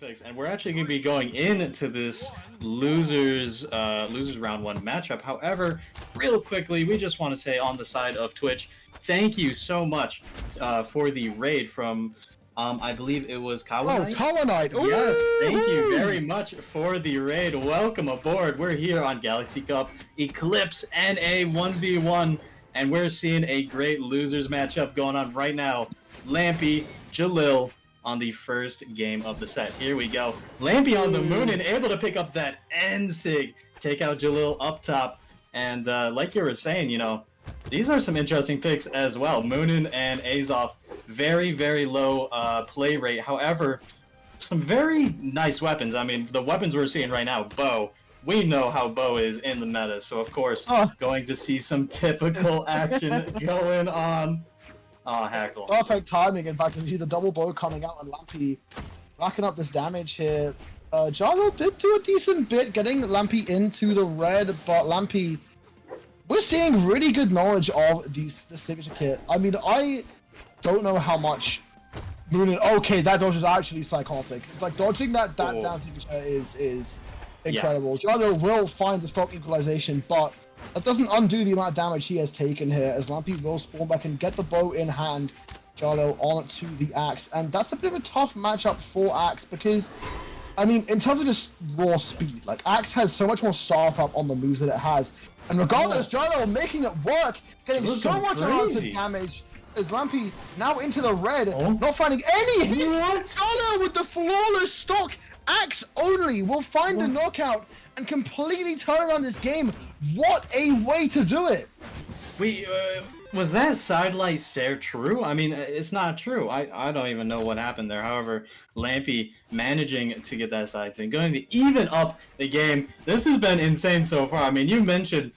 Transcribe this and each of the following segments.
picks, and we're actually going to be going into this losers round one matchup. However, real quickly, we just want to say on the side of Twitch, thank you so much for the raid from I believe it was Kawanite. Oh, Kawanite! Yes, thank you very much for the raid. Welcome aboard. We're here on Galaxy Cup Eclipse NA 1v1, and we're seeing a great losers matchup going on right now. Lampy, Jahlil on the first game of the set. Here we go. Lampy on the moon and able to pick up that N-Sig. Take out Jahlil up top. And like you were saying, you know, these are some interesting picks as well. Moonin and Azov, very, very low play rate. However, some very nice weapons. I mean, the weapons we're seeing right now, bow. We know how bow is in the meta, so of course, going to see some typical action going on. Oh, Hackle. Perfect timing. In fact, you see the double bow coming out and Lampy racking up this damage here. Jahlil did do a decent bit getting Lampy into the red, but Lampy, we're seeing really good knowledge of the signature kit. I mean, I don't know how much Moonin. Okay, that dodge is actually psychotic. Like dodging that down signature is incredible. Yeah. Jahlil will find the stock equalization, but that doesn't undo the amount of damage he has taken here, as Lampy will spawn back and get the bow in hand. Jahlil on to the axe, and that's a bit of a tough matchup for axe because, I mean, in terms of just raw speed, like axe has so much more startup on the moves that it has, and regardless, Jahlil making it work, getting so much unanswered damage. As Lampy now into the red, not finding any hits. Jahlil with the flawless stock. Axe only will find a knockout and completely turn around this game. What a way to do it! Was that sidelight stare true? I mean, it's not true. I don't even know what happened there. However, Lampy managing to get that side and going to even up the game. This has been insane so far. I mean, you mentioned,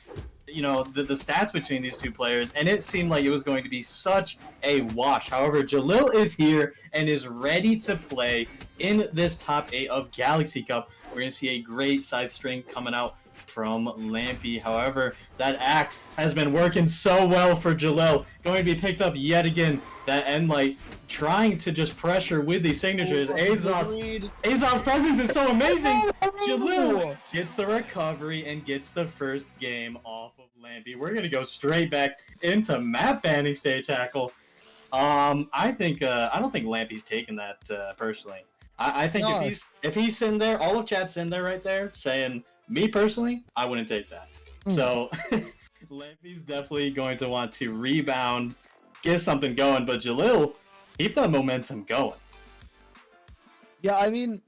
you know, the stats between these two players, and it seemed like it was going to be such a wash. However, Jahlil is here and is ready to play in this top 8 of Galaxy Cup. We're going to see a great side string coming out from Lampy. However, that axe has been working so well for Jahlil. Going to be picked up yet again. That end light trying to just pressure with these signatures. Azov's presence is so amazing. Jahlil gets the recovery and gets the first game off of Lampy. We're going to go straight back into map banning stage, Hackle. I don't think Lampy's taking that personally. I think if he's sitting there, all of chat's in there right there saying, me personally, I wouldn't take that. So Lampy's definitely going to want to rebound, get something going, but Jahlil, keep that momentum going. Yeah, I mean,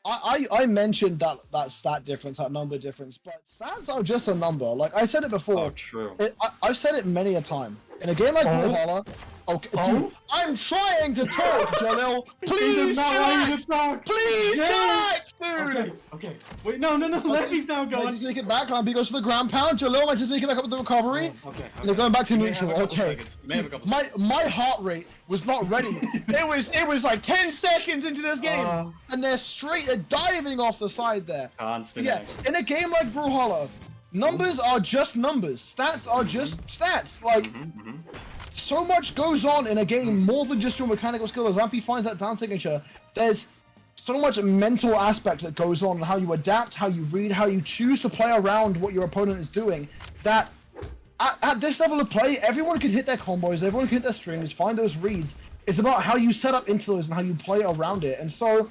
I mentioned that stat difference, that number difference, but stats are just a number. Like I said it before. Oh, true. I've said it many a time. In a game like Brawlhalla, dude, I'm trying to talk, Jahlil. Please talk. Please talk, dude. Okay. Wait, no. Lampy's now going. I just make it back. Lampy goes for the ground pound. Jahlil might just make it back up with the recovery. Okay. And they're going back to neutral. Okay. My heart rate was not ready. it was like 10 seconds into this game, and they're diving off the side there. Constant. Yeah. In a game like Brawlhalla, numbers are just numbers. Stats are just stats. Like, so much goes on in a game, more than just your mechanical skill. As Lampy finds that down signature, there's so much mental aspect that goes on, how you adapt, how you read, how you choose to play around what your opponent is doing, that at this level of play, everyone can hit their combos, everyone can hit their strings, find those reads. It's about how you set up into those and how you play around it. And so,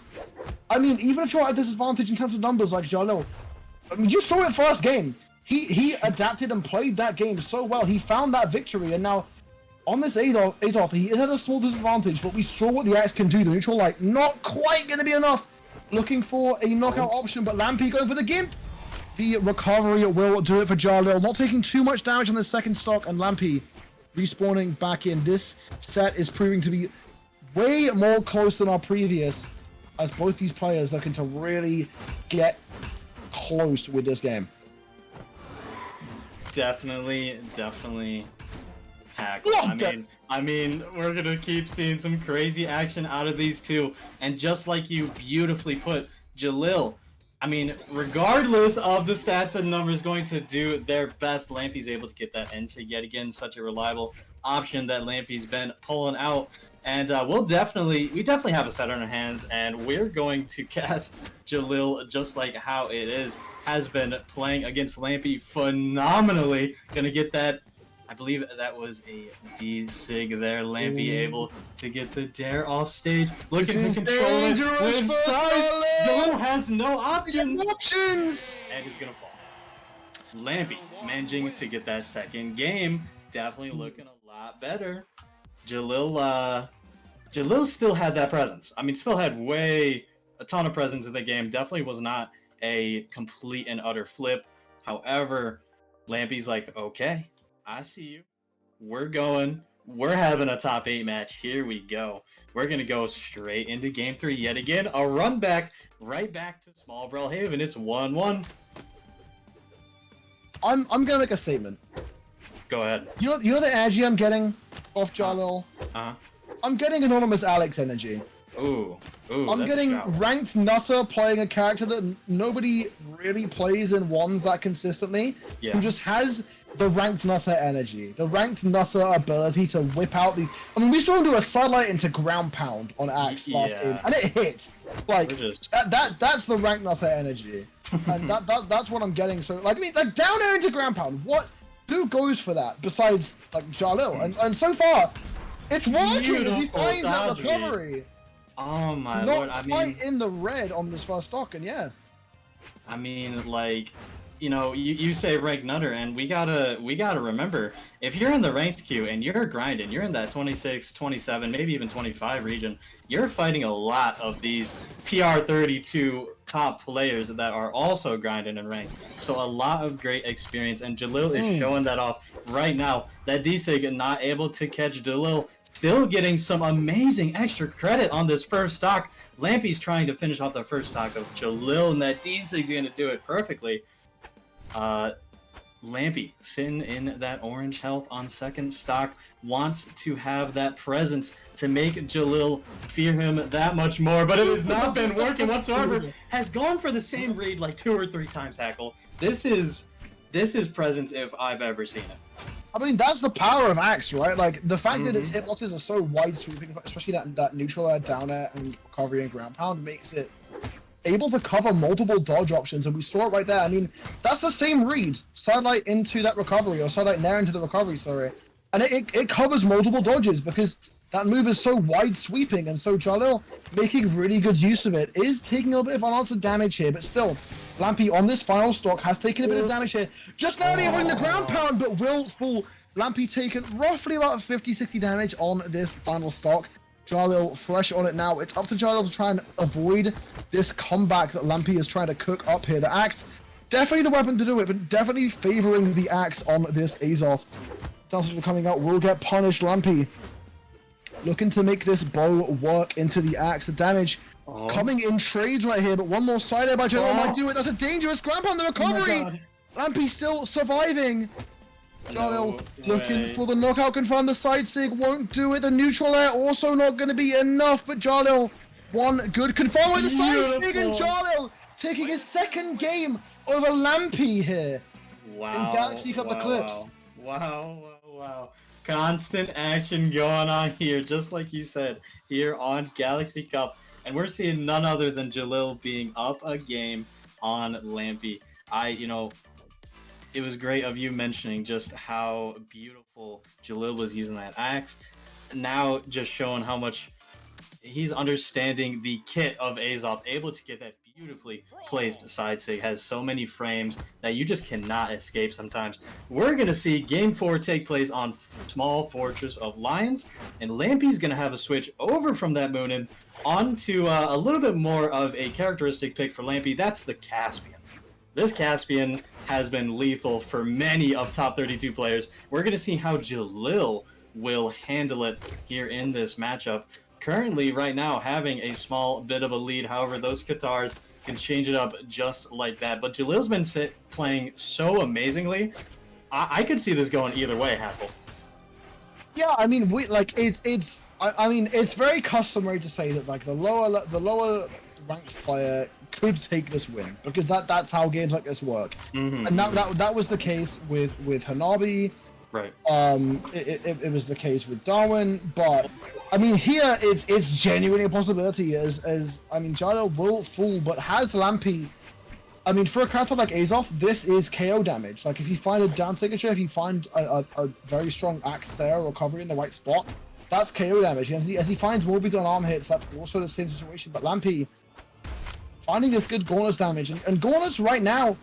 I mean, even if you're at a disadvantage in terms of numbers like Jahlil, I mean, you saw it first game. He adapted and played that game so well. He found that victory, and now on this Azov, he is at a small disadvantage, but we saw what the axe can do. The neutral light, not quite going to be enough. Looking for a knockout option, but Lampy going for the Gimp. The recovery will do it for Jahlil. Not taking too much damage on the second stock, and Lampy respawning back in. This set is proving to be way more close than our previous, as both these players looking to really get close with this game. Definitely Hack. I mean, we're gonna keep seeing some crazy action out of these two, and just like you beautifully put, Jahlil I mean, regardless of the stats and numbers going to do their best, Lampy's able to get that NSIG yet again. Such a reliable option that Lampy's been pulling out. And we definitely have a set on our hands, and we're going to cast Jahlil just like how it has been playing against Lampy phenomenally. Gonna get that. I believe that was a D-Sig there. Lampy able to get the dare off stage. Looking to control it with size. Jahlil has no options. And it's gonna fall. Lampy managing to get that second game. Definitely looking a lot better. Jahlil still had that presence. I mean, still had a ton of presence in the game. Definitely was not a complete and utter flip. However, Lampy's like, okay, I see you. We're having a top 8 match. Here we go. We're going to go straight into game 3 yet again. A run back, right back to Small Brawlhaven. It's 1-1. I'm going to make a statement. Go ahead. You know the energy I'm getting off Jahlil? I'm getting anonymous Alex energy. Ooh, I'm getting ranked nutter playing a character that nobody really plays in ones that consistently. Yeah. Who just has the ranked nutter energy, the ranked nutter ability to whip out the. I mean, we saw him do a sidelight into ground pound on Axe last game, and it hit. Like that's the ranked nutter energy, and that's what I'm getting. So like, I mean, like down air into ground pound. What? Who goes for that besides like Jahlil? And so far, it's working. He finds that recovery. Oh my lord! I mean, quite in the red on this first stock, and yeah. I mean, like, you know, you say ranked nutter, and we gotta remember, if you're in the ranked queue and you're grinding, you're in that 26, 27, maybe even 25 region, you're fighting a lot of these PR32 top players that are also grinding and ranked. So a lot of great experience, and Jahlil is showing that off right now. That D-Sig not able to catch Jahlil. Still getting some amazing extra credit on this first stock. Lampy's trying to finish off the first stock of Jahlil, and that D-Sig's going to do it perfectly. Lampy, sitting in that orange health on second stock, wants to have that presence to make Jahlil fear him that much more, but it has not been working whatsoever. Has gone for the same read like 2 or 3 times, Hackle. This is presence if I've ever seen it. I mean, that's the power of Axe, right? Like, the fact that its hitboxes are so wide sweeping, especially that neutral air, down air, and recovery and ground pound, makes it able to cover multiple dodge options, and we saw it right there. I mean, that's the same read. Sidelight into that recovery, or sidelight nair into the recovery, sorry. And it covers multiple dodges, because that move is so wide sweeping, and so Jahlil, making really good use of it, is taking a little bit of unanswered damage here, but still, Lampy on this final stock has taken a bit of damage here. Just narrowly avoiding the ground pound, but will fall. Lampy taken roughly about 50-60 damage on this final stock. Jahlil fresh on it now. It's up to Jahlil to try and avoid this comeback that Lampy is trying to cook up here. The Axe, definitely the weapon to do it, but definitely favoring the Axe on this Azoth. Dancers coming out will get punished. Lampy looking to make this bow work into the Axe. The damage coming in trades right here, but one more side air by Jahlil might do it. That's a dangerous grab on the recovery. Lampy still surviving. Jahlil looking for the knockout, confirm the side sig, won't do it. The neutral air also not going to be enough, but Jahlil, one good confirm with the side sig, and Jahlil taking his second game over Lampy here in Galaxy Cup Eclipse. Wow. Constant action going on here, just like you said, here on Galaxy Cup. And we're seeing none other than Jahlil being up a game on Lampy. It was great of you mentioning just how beautiful Jahlil was using that Axe. Now just showing how much he's understanding the kit of Azoth, able to get that beautifully placed side sig, has so many frames that you just cannot escape sometimes. We're going to see Game 4 take place on Small Fortress of Lions, and Lampy's going to have a switch over from that Moonin onto a little bit more of a characteristic pick for Lampy. That's the Caspian. This Caspian has been lethal for many of top 32 players. We're going to see how Jahlil will handle it here in this matchup. Currently, right now, having a small bit of a lead. However, those Katars can change it up just like that. But Jahlil's been playing so amazingly. I could see this going either way, Hackle. Yeah, I mean, it's very customary to say that like the lower ranked player could take this win, because that's how games like this work. Mm-hmm. And that was the case with Hanabi. Right. It was the case with Darwin, but I mean here it's genuinely a possibility as I mean Jahlil will fall, but has Lampy. I mean, for a character like Azov, this is KO damage. Like, if you find a down signature, if you find a very strong axe Sarah recovery in the right spot, that's KO damage. And as he finds more of his unarmed hits, that's also the same situation. But Lampy finding this good Gauntlets damage, and Gauntlets right now,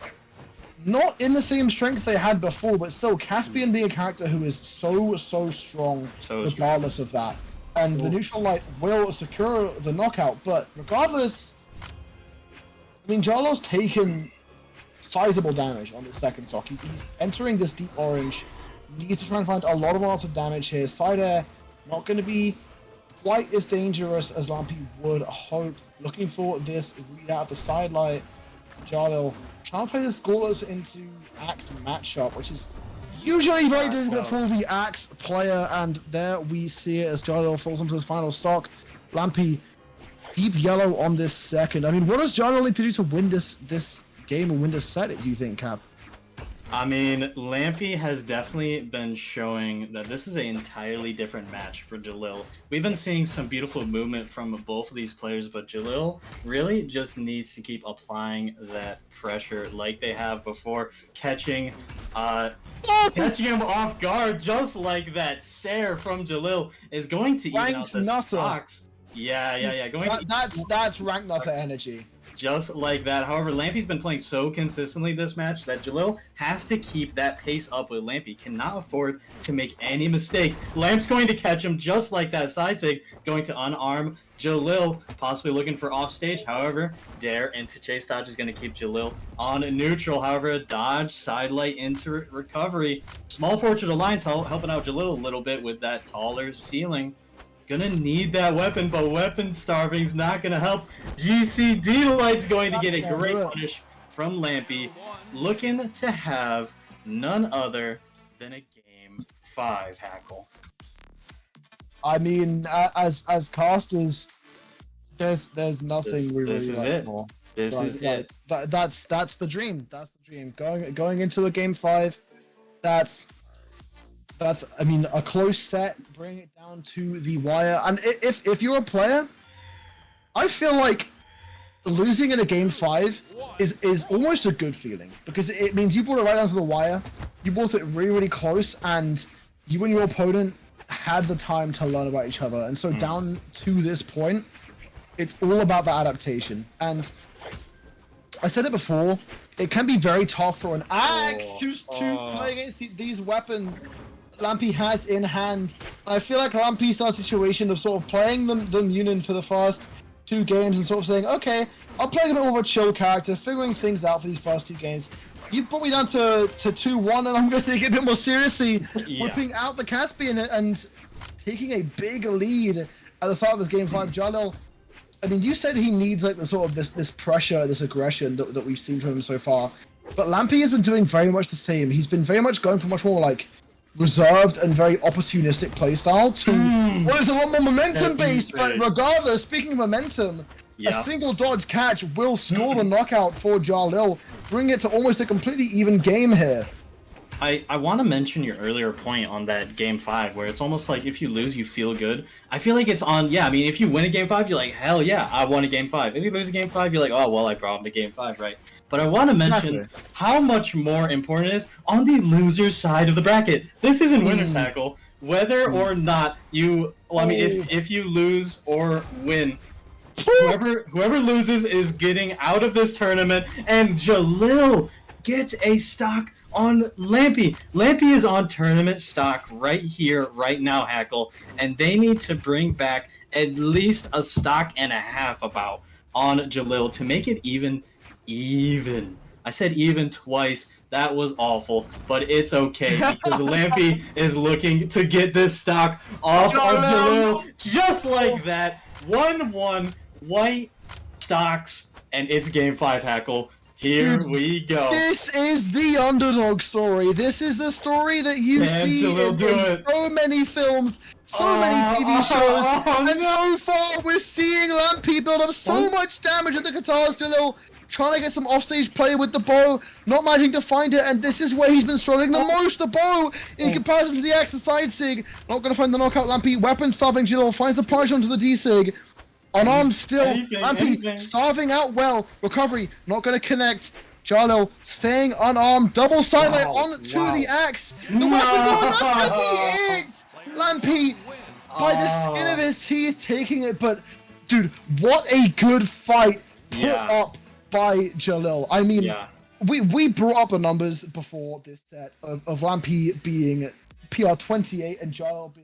not in the same strength they had before, but still, Caspian being a character who is so strong, regardless of that. And the neutral light will secure the knockout, but regardless, I mean, Jahlil's taken sizable damage on the second stock. He's entering this deep orange. Needs to try and find a lot of lots of damage here. Side air, not going to be quite as dangerous as Lampy would hope. Looking for this readout at the side light. Jahlil trying to play this Gauntlets into Axe matchup, which is usually very difficult for the Axe player. And there we see it as Jahlil falls into his final stock. Lampy deep yellow on this second. I mean, what does Jahlil need to do to win this game or win this set, do you think, Cap? I mean, Lampy has definitely been showing that this is an entirely different match for Jahlil. We've been seeing some beautiful movement from both of these players, but Jahlil really just needs to keep applying that pressure like they have before, catching him off guard, just like that Sair from Jahlil is going to even out the stocks. Yeah. That's rank nutter energy. Just like that. However, Lampy's been playing so consistently this match that Jahlil has to keep that pace up with Lampy. Cannot afford to make any mistakes. Lamp's going to catch him just like that side take, going to unarm Jahlil, possibly looking for offstage. However, dare into chase dodge is going to keep Jahlil on neutral. However, dodge, side light into recovery. Small Fortune Alliance helping out Jahlil a little bit with that taller ceiling. Gonna need that weapon, but weapon starving's not gonna help. GCD Light's going to get a great punish from Lampy, looking to have none other than a game 5 Hackle. I mean, as casters, there's nothing we really like more. This is it. That's the dream. That's the dream. Going into a game 5, that's I mean, a close set, bring it down to the wire. And if you're a player, I feel like losing in a game 5 is almost a good feeling, because it means you brought it right down to the wire, you brought it really close, and you and your opponent had the time to learn about each other. And so down to this point, it's all about that adaptation. And I said it before, it can be very tough for an Axe to play against these weapons Lampy has in hand. I feel like Lampy's our situation of sort of playing them Union for the first 2 games and sort of saying, okay, I'll play a bit more of a chill character, figuring things out for these first 2 games. You put me down to 2-1, and I'm going to take it a bit more seriously, whipping out the Caspian and taking a big lead at the start of this game 5. Jahlil, I mean, you said he needs like the sort of this pressure, this aggression that we've seen from him so far, but Lampy has been doing very much the same. He's been very much going for much more like reserved and very opportunistic playstyle to what is a lot more momentum based. But regardless, speaking of momentum, a single dodge catch will score the knockout for Jahlil, bring it to almost a completely even game here. I want to mention your earlier point on that game 5, where it's almost like if you lose, you feel good. I feel like it's on, I mean, if you win a game 5, you're like, hell yeah, I won a game 5. If you lose a game 5, you're like, oh, well, I brought him to game 5, right? But I want to mention how much more important it is on the loser's side of the bracket. This isn't winner's tackle. Whether or not you, well, I mean, if you lose or win, whoever loses is getting out of this tournament, and Jahlil gets a stock on Lampy. Lampy is on tournament stock right here, right now, Hackle, and they need to bring back at least a stock and a half about on Jahlil to make it even. I said even twice. That was awful, but it's okay because Lampy is looking to get this stock off of Jahlil just like that. 1-1 white stocks, and it's game 5, Hackle. Here Dude, we go. This is the underdog story. This is the story that you see in so many films, so many TV shows, and so far we're seeing Lampy build up so much damage with the guitars. Jahlil trying to get some offstage play with the bow, not managing to find it, and this is where he's been struggling the most. The bow, in comparison to the axe, the side sig, not going to find the knockout. Lampy, weapon starving. Jahlil finds the punish onto the D sig. Unarmed still, Lampy starving out well. Recovery, not going to connect. Jahlil staying unarmed. Double sidelight onto the axe. The weapon that's going to be it! Lampy, by the skin of his teeth, taking it. But, dude, what a good fight put up by Jahlil. I mean, we brought up the numbers before this set of Lampy being PR 28 and Jahlil being